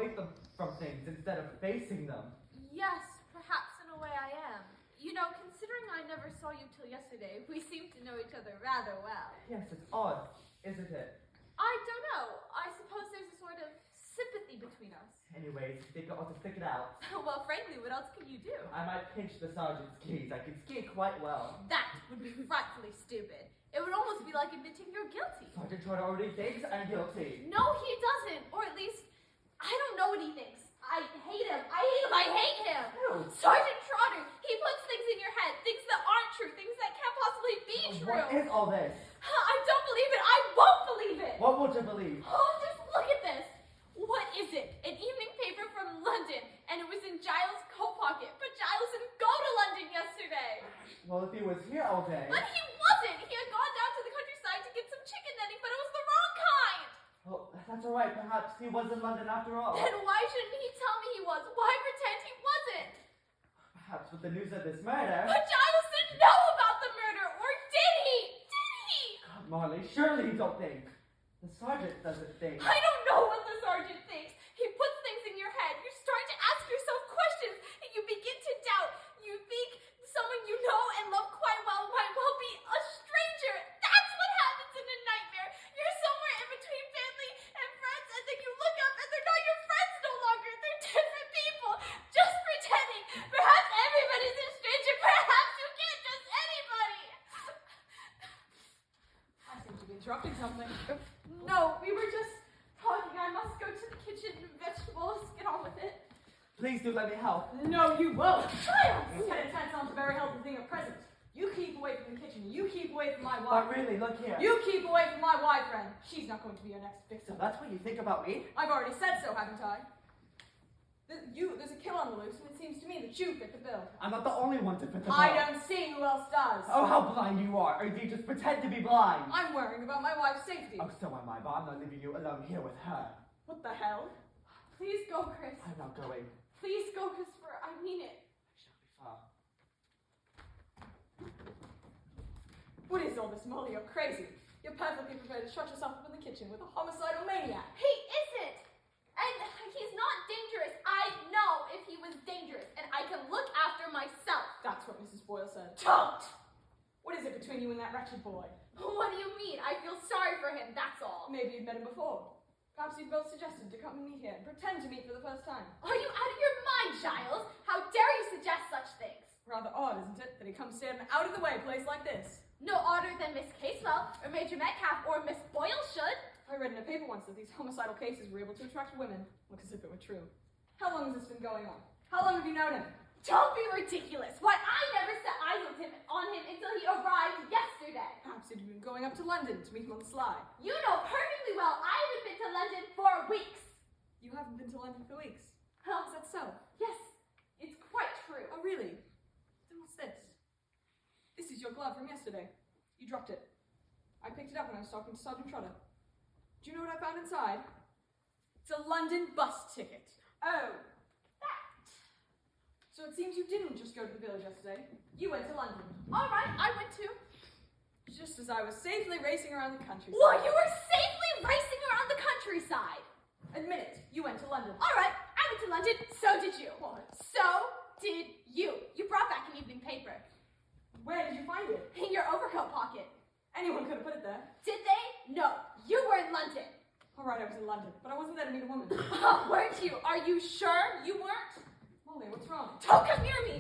away from things instead of facing them. Yes, perhaps in a way I am. You know, considering I never saw you till yesterday, we seem to know each other rather well. Yes, it's odd, isn't it? I don't know. I suppose there's a sort of sympathy between us. Anyways, you think I ought to stick it out? Well, frankly, what else can you do? I might pinch the sergeant's keys. I can ski quite well. That would be frightfully stupid. It would almost be like admitting you're guilty. Sergeant Trotter already thinks I'm guilty. No, he doesn't. Or at least, I don't know what he thinks. I hate him. I hate him. I hate him. Ew. Sergeant Trotter, he puts things in your head, things that aren't true, things that can't possibly be true. What is all this? I don't believe it. I won't believe it. What won't you believe? Oh, just look at this. What is it? An evening paper from London, and it was in Giles' coat pocket. But Giles didn't go to London yesterday. Well, if he was here all day... But he wasn't. He had gone down to the countryside to get some chicken netting, but it was the wrong kind. Well, that's all right. Perhaps he was in London after all. Then why shouldn't he tell me he was? Why pretend he wasn't? Perhaps with the news of this murder... But Giles didn't know about the murder, or did he? Did he? God, Marley, surely you don't think. The sergeant doesn't think. I don't know what the sergeant thinks. He puts things in your head. You start to ask yourself questions, and you begin to doubt. You think someone you know and love quite well might well be a stranger. That's what happens in a nightmare. You're somewhere in between family and friends, and then you look up and they're not your friends no longer. They're different people, just pretending. Perhaps everybody's a stranger. Perhaps you can't trust anybody. I seem to be interrupting something. No, we were just talking. I must go to the kitchen and vegetables. Get on with it. Please do let me help. No, you won't. Child! This head attack sounds a very healthy thing at present. You keep away from the kitchen. You keep away from my But wife. really, look here. You keep away from my wife, friend. She's not going to be your next So victim. that's what you think about me? I've already said so, haven't I? There's a kill on the loose, and it seems to me that you fit the bill. I'm not the only one to fit the bill. I don't see who else does. Oh, how blind you are. Or do you just pretend to be blind? I'm worrying about my wife's safety. Oh, so am I, but I'm not leaving you alone here with her. What the hell? Please go, Chris. I'm not going. Please go, Christopher. I mean it. I shan't be far. What is all this, Molly? You're crazy. You're perfectly prepared to shut yourself up in the kitchen with a homicidal maniac. He isn't. And he's not dangerous. I know if he was dangerous, and I can look after myself. That's what Mrs. Boyle said. Don't! What is it between you and that wretched boy? What do you mean? I feel sorry for him, that's all. Maybe you've met him before. Perhaps you've both suggested to come and meet here and pretend to meet for the first time. Are you out of your mind, Giles? How dare you suggest such things? Rather odd, isn't it, that he comes to an out-of-the-way place like this? No odder than Miss Casewell, or Major Metcalf, or Miss Boyle should. I read in a paper once that these homicidal cases were able to attract women. Look as if it were true. How long has this been going on? How long have you known him? Don't be ridiculous. Why, I never set eyes on him until he arrived yesterday. Perhaps you'd been going up to London to meet him on the sly. You know perfectly well I haven't been to London for weeks. You haven't been to London for weeks. Huh? Is that so? Yes, it's quite true. Oh, really? Then what's this? This is your glove from yesterday. You dropped it. I picked it up when I was talking to Sergeant Trotter. Do you know what I found inside? It's a London bus ticket. Oh, that. So it seems you didn't just go to the village yesterday. You went to London. All right, I went to. Just as I was safely racing around the countryside. What? You were safely racing around the countryside. Admit it, you went to London. All right, I went to London. So did you. What? So did you. You brought back an evening paper Where did you find it? in your overcoat pocket. Anyone could have put it there. Did they? No, you were in London. All right, I was in London, but I wasn't there to meet a woman. Weren't you? Are you sure you weren't? Molly, what's wrong? Don't come near me.